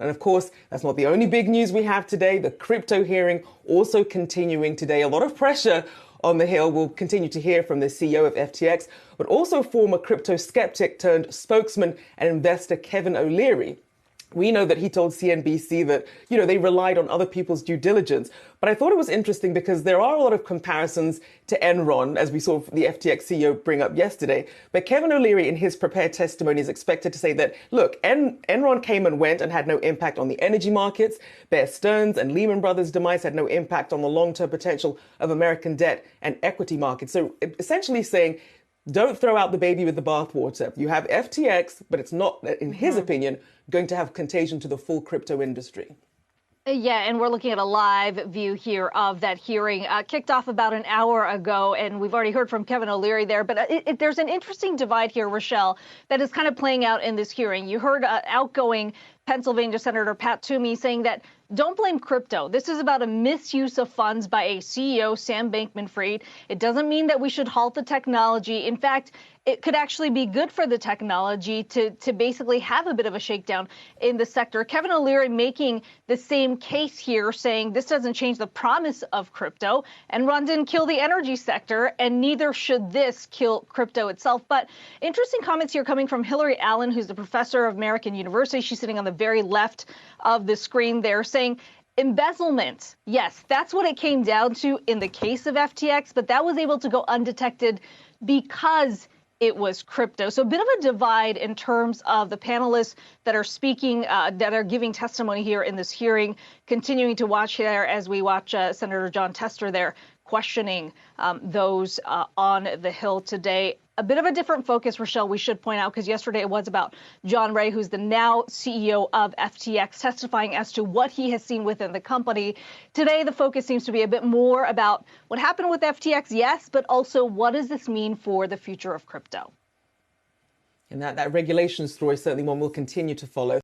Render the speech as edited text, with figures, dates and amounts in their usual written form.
And of course, that's not the only big news we have today. The crypto hearing also continuing today. A lot of pressure on the Hill. We'll continue to hear from the CEO of FTX, but also former crypto skeptic turned spokesman and investor Kevin O'Leary. We know that he told CNBC that, they relied on other people's due diligence. But I thought it was interesting because there are a lot of comparisons to Enron, as we saw the FTX CEO bring up yesterday. But Kevin O'Leary, in his prepared testimony, is expected to say that, look, Enron came and went and had no impact on the energy markets. Bear Stearns and Lehman Brothers' demise had no impact on the long-term potential of American debt and equity markets. So essentially saying, don't throw out the baby with the bathwater. You have FTX, but it's not, in his opinion, going to have contagion to the full crypto industry. Yeah, and we're looking at a live view here of that hearing. Kicked off about an hour ago, and we've already heard from Kevin O'Leary there. But there's an interesting divide here, Rachelle, that is kind of playing out in this hearing. You heard outgoing Pennsylvania Senator Pat Toomey saying that don't blame crypto. This is about a misuse of funds by a CEO, Sam Bankman-Fried. It doesn't mean that we should halt the technology. In fact, it could actually be good for the technology to basically have a bit of a shakedown in the sector. Kevin O'Leary making the same case here, saying this doesn't change the promise of crypto. Enron didn't kill the energy sector, and neither should this kill crypto itself. But interesting comments here coming from Hillary Allen, who's the professor of American University. She's sitting on the very left of the screen there, saying embezzlement. Yes, that's what it came down to in the case of FTX, but that was able to go undetected because it was crypto. So a bit of a divide in terms of the panelists that are speaking, that are giving testimony here in this hearing, continuing to watch there as we watch Senator John Tester there questioning those on the Hill today. A bit of a different focus, Rachelle, we should point out, because yesterday it was about John Ray, who's the now CEO of FTX, testifying as to what he has seen within the company. Today, the focus seems to be a bit more about what happened with FTX, yes, but also what does this mean for the future of crypto? And that regulation story is certainly one we'll continue to follow.